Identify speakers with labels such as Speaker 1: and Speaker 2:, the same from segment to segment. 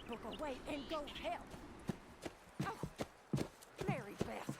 Speaker 1: book away and go help. Oh, Mary Beth.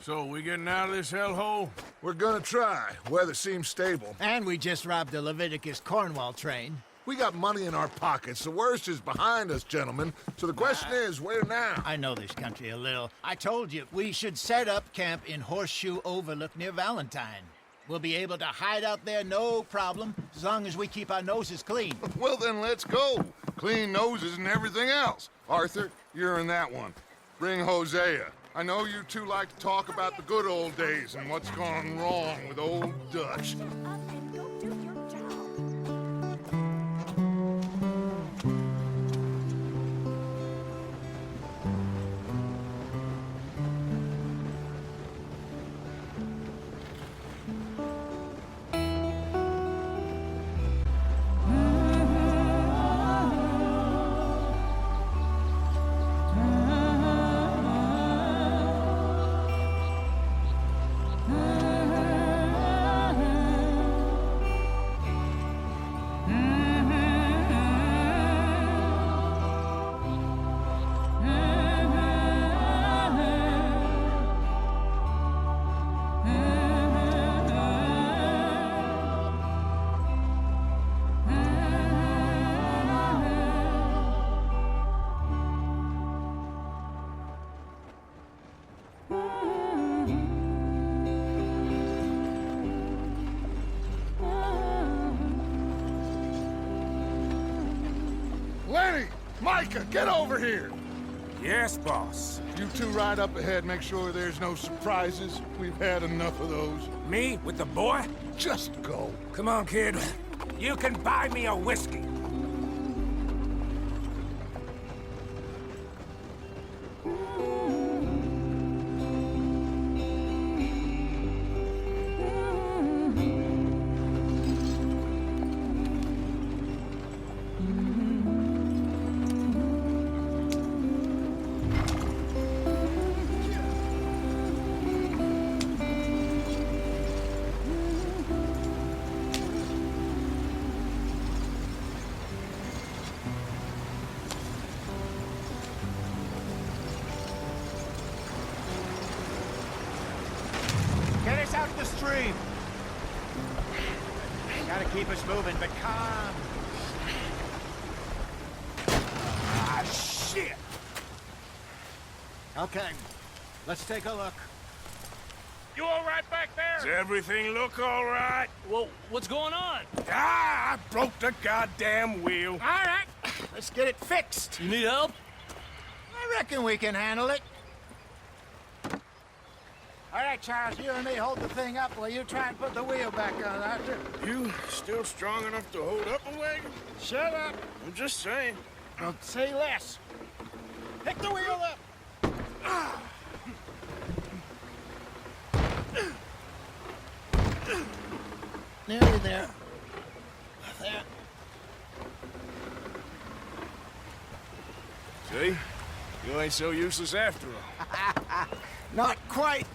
Speaker 2: So, we getting out of this hellhole?
Speaker 3: We're gonna try. Weather seems stable.
Speaker 4: And we just robbed the Leviticus Cornwall train.
Speaker 3: We got money in our pockets. The worst is behind us, gentlemen. So the question is, where now?
Speaker 4: I know this country a little. I told you, we should set up camp in Horseshoe Overlook near Valentine. We'll be able to hide out there, no problem, as long as we keep our noses clean.
Speaker 5: Well, then let's go. Clean noses and everything else. Arthur, you're in that one. Bring Hosea. I know you two like to talk about the good old days and what's gone wrong with old Dutch.
Speaker 1: Shut up and go do your job.
Speaker 5: Lenny! Micah, get over here!
Speaker 2: Yes, boss.
Speaker 5: You two ride up ahead, make sure there's no surprises. We've had enough of those.
Speaker 2: Me with the boy?
Speaker 5: Just go.
Speaker 2: Come on, kid. You can buy me a whiskey.
Speaker 4: Get us out the stream. Gotta keep us moving, but calm.
Speaker 2: Ah, shit!
Speaker 4: Okay, let's take a look.
Speaker 6: You all right back there?
Speaker 2: Does everything look all right?
Speaker 6: Well, what's going on?
Speaker 2: Ah, I broke the goddamn wheel.
Speaker 4: All right, let's get it fixed.
Speaker 6: You need help?
Speaker 4: I reckon we can handle it. All right, Charles, you and me hold the thing up while you try and put the wheel back on, Arthur.
Speaker 2: You still strong enough to hold up a wagon?
Speaker 4: Shut up.
Speaker 2: I'm just saying.
Speaker 4: Don't say less. Pick the wheel up. Nearly there. There.
Speaker 2: See? You ain't so useless after all.
Speaker 4: Not quite.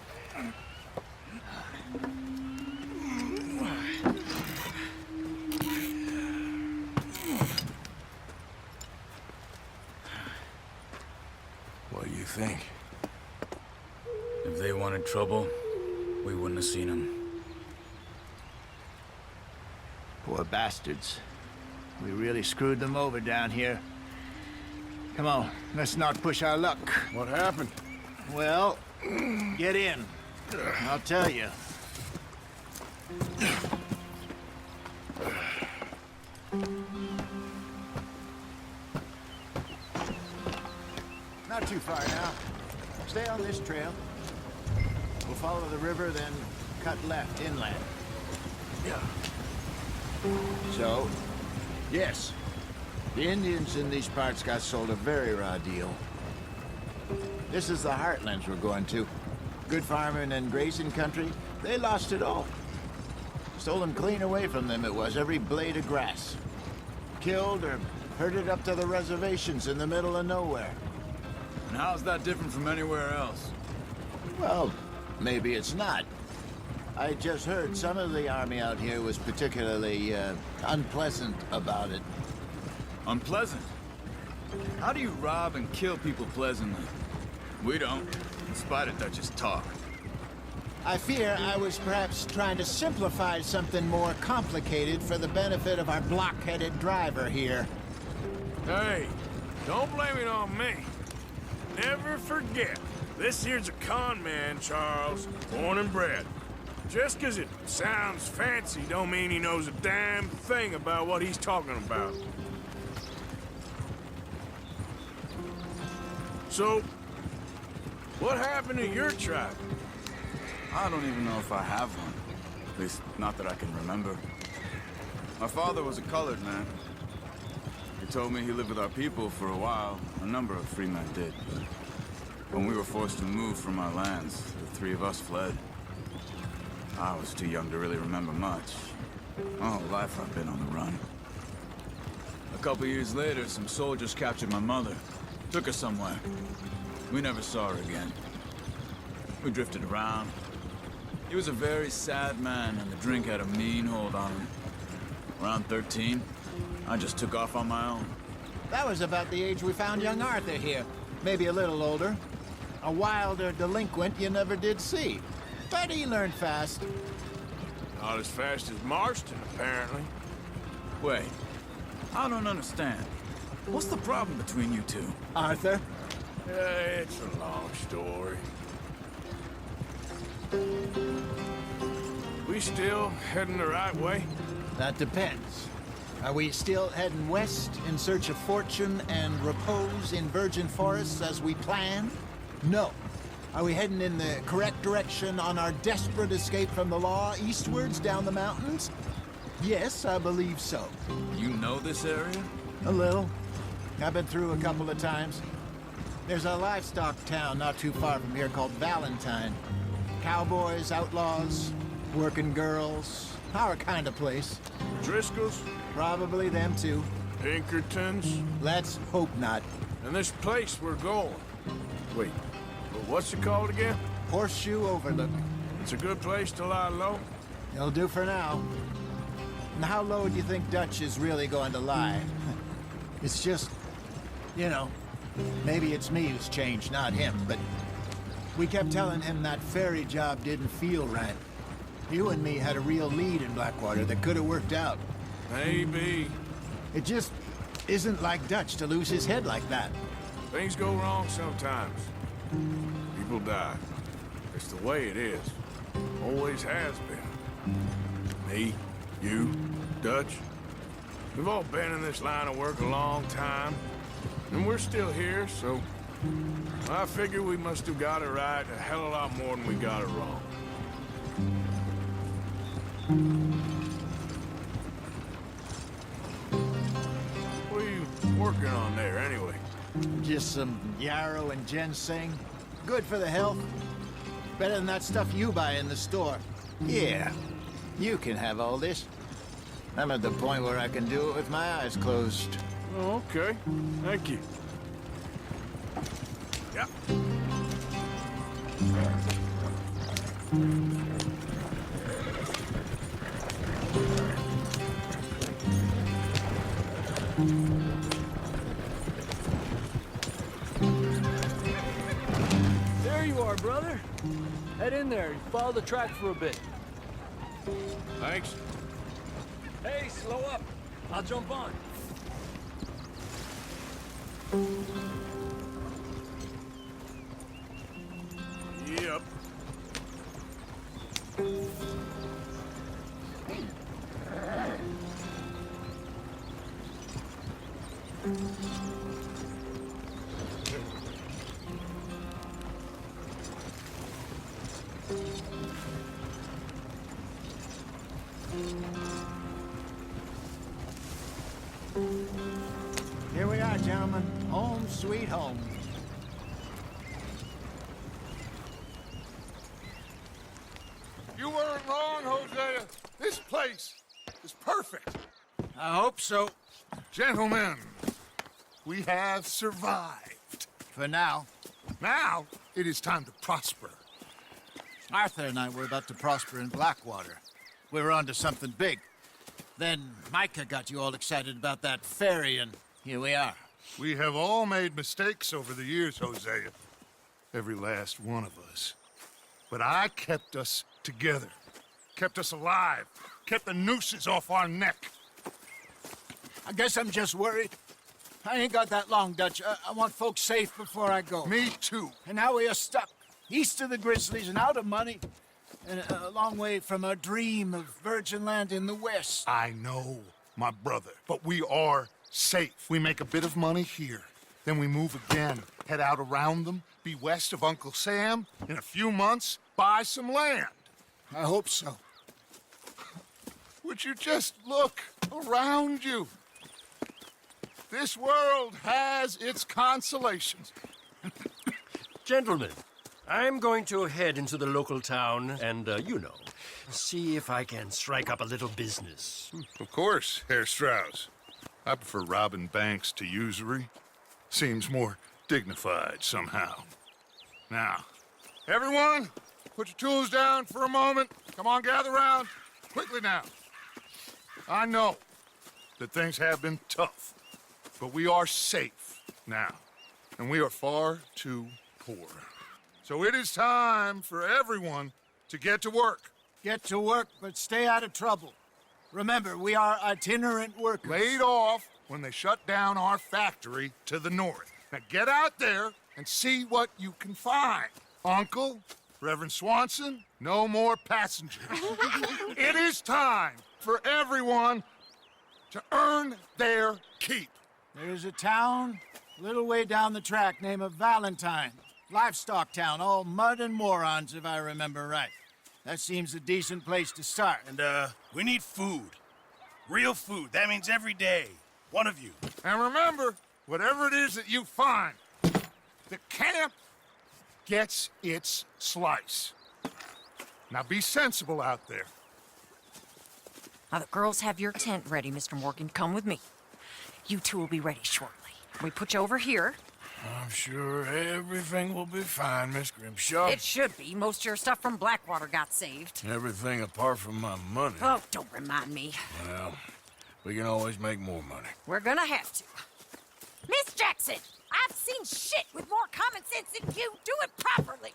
Speaker 2: What do you think?
Speaker 6: If they wanted trouble, we wouldn't have seen them.
Speaker 4: Poor bastards. We really screwed them over down here. Come on, let's not push our luck.
Speaker 2: What happened?
Speaker 4: Well, get in. I'll tell you. Not too far now. Stay on this trail. We'll follow the river, then cut left inland.
Speaker 2: Yeah.
Speaker 4: So, yes, the Indians in these parts got sold a very raw deal. This is the heartlands we're going to. Good farming and grazing country, they lost it all. Stolen clean away from them it was, every blade of grass. Killed or herded up to the reservations in the middle of nowhere.
Speaker 6: And how's that different from anywhere else?
Speaker 4: Well, maybe it's not. I just heard some of the army out here was particularly unpleasant about it.
Speaker 6: Unpleasant? How do you rob and kill people pleasantly? We don't, in spite of Dutch's talk.
Speaker 4: I fear I was perhaps trying to simplify something more complicated for the benefit of our block-headed driver here.
Speaker 2: Hey, don't blame it on me. Never forget, this here's a con man, Charles, born and bred. Just 'cause it sounds fancy don't mean he knows a damn thing about what he's talking about. So, what happened to your tribe?
Speaker 6: I don't even know if I have one. At least, not that I can remember. My father was a colored man. He told me he lived with our people for a while. A number of free men did. But when we were forced to move from our lands, the three of us fled. I was too young to really remember much. My whole life I've been on the run. A couple years later, some soldiers captured my mother. Took her somewhere. We never saw her again. We drifted around. He was a very sad man, and the drink had a mean hold on him. Around 13, I just took off on my own.
Speaker 4: That was about the age we found young Arthur here. Maybe a little older. A wilder delinquent you never did see. But he learned fast.
Speaker 2: Not as fast as Marston, apparently.
Speaker 6: Wait, I don't understand. What's the problem between you two?
Speaker 4: Arthur?
Speaker 2: It's a long story. We still heading the right way?
Speaker 4: That depends. Are we still heading west in search of fortune and repose in virgin forests as we planned? No. Are we heading in the correct direction on our desperate escape from the law eastwards down the mountains? Yes, I believe so.
Speaker 6: You know this area?
Speaker 4: A little. I've been through a couple of times. There's a livestock town not too far from here called Valentine. Cowboys, outlaws, working girls, our kind of place.
Speaker 2: Driscoll's?
Speaker 4: Probably them too.
Speaker 2: Pinkertons?
Speaker 4: Let's hope not.
Speaker 2: And this place we're going. Wait, what's it called again?
Speaker 4: Horseshoe Overlook.
Speaker 2: It's a good place to lie low?
Speaker 4: It'll do for now. And how low do you think Dutch is really going to lie? It's just, you know, maybe it's me who's changed, not him, but we kept telling him that ferry job didn't feel right. You and me had a real lead in Blackwater that could have worked out.
Speaker 2: Maybe.
Speaker 4: It just isn't like Dutch to lose his head like that.
Speaker 2: Things go wrong sometimes. People die. It's the way it is. Always has been. Me, you, Dutch. We've all been in this line of work a long time. And we're still here, so I figure we must have got it right a hell of a lot more than we got it wrong. What are you working on there, anyway?
Speaker 4: Just some yarrow and ginseng. Good for the health. Better than that stuff you buy in the store. Yeah, you can have all this. I'm at the point where I can do it with my eyes closed.
Speaker 2: Oh, okay. Thank you. Yeah.
Speaker 7: There you are, brother. Head in there and follow the track for a bit.
Speaker 2: Thanks.
Speaker 7: Hey, slow up. I'll jump on.
Speaker 2: Yep.
Speaker 4: Here we are, gentlemen. Home sweet home.
Speaker 5: You weren't wrong, Hosea. This place is perfect.
Speaker 4: I hope so.
Speaker 5: Gentlemen, we have survived.
Speaker 4: For now.
Speaker 5: Now, it is time to prosper.
Speaker 4: Arthur and I were about to prosper in Blackwater. We were onto something big. Then Micah got you all excited about that ferry, and here we are.
Speaker 5: We have all made mistakes over the years, Hosea. Every last one of us. But I kept us together. Kept us alive. Kept the nooses off our neck.
Speaker 4: I guess I'm just worried. I ain't got that long, Dutch. I want folks safe before I go.
Speaker 5: Me too.
Speaker 4: And now we are stuck, east of the Grizzlies and out of money, and a long way from our dream of virgin land in the west.
Speaker 5: I know, my brother, but we are safe. We make a bit of money here, then we move again, head out around them, be west of Uncle Sam, in a few months, buy some land.
Speaker 4: I hope so.
Speaker 5: Would you just look around you? This world has its consolations.
Speaker 8: Gentlemen, I'm going to head into the local town and, see if I can strike up a little business.
Speaker 5: Of course, Herr Strauss. I prefer robbing banks to usury. Seems more dignified somehow. Now, everyone, put your tools down for a moment. Come on, gather round. Quickly now. I know that things have been tough, but we are safe now, and we are far too poor. So it is time for everyone to get to work.
Speaker 4: Get to work, but stay out of trouble. Remember, we are itinerant workers.
Speaker 5: Laid off when they shut down our factory to the north. Now get out there and see what you can find. Uncle, Reverend Swanson, no more passengers. It is time for everyone to earn their keep.
Speaker 4: There is a town a little way down the track named Valentine. Livestock town, all mud and morons, if I remember right. That seems a decent place to start.
Speaker 9: And, we need food. Real food. That means every day. One of you.
Speaker 5: And remember, whatever it is that you find, the camp gets its slice. Now be sensible out there.
Speaker 1: Now, the girls have your tent ready, Mr. Morgan. Come with me. You two will be ready shortly. We put you over here.
Speaker 2: I'm sure everything will be fine, Miss Grimshaw.
Speaker 1: It should be. Most of your stuff from Blackwater got saved.
Speaker 2: Everything apart from my money.
Speaker 1: Oh, don't remind me.
Speaker 2: Well, we can always make more money.
Speaker 1: We're gonna have to. Miss Jackson, I've seen shit with more common sense than you. Do it properly.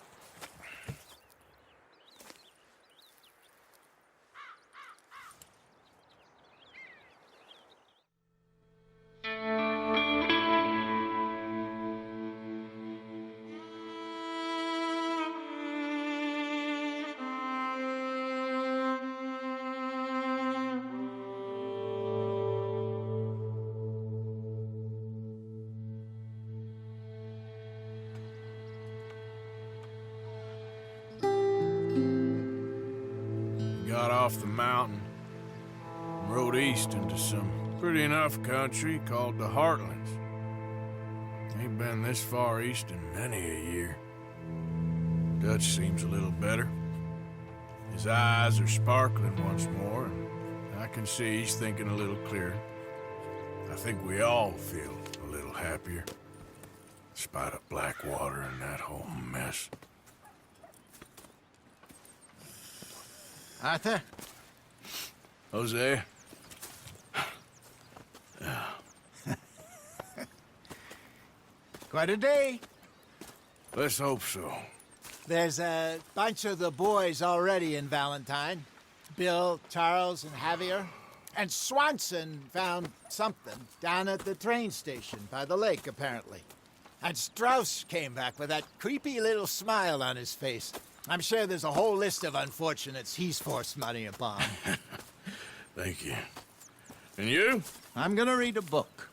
Speaker 2: Got off the mountain and rode east into some pretty enough country called the Heartlands. Ain't been this far east in many a year. Dutch seems a little better. His eyes are sparkling once more, and I can see he's thinking a little clearer. I think we all feel a little happier, despite of Blackwater and that whole mess.
Speaker 4: Arthur?
Speaker 2: Jose?
Speaker 4: Quite a day.
Speaker 2: Let's hope so.
Speaker 4: There's a bunch of the boys already in Valentine. Bill, Charles, and Javier. And Swanson found something down at the train station by the lake, apparently. And Strauss came back with that creepy little smile on his face. I'm sure there's a whole list of unfortunates he's forced money upon.
Speaker 2: Thank you. And you?
Speaker 4: I'm gonna read a book.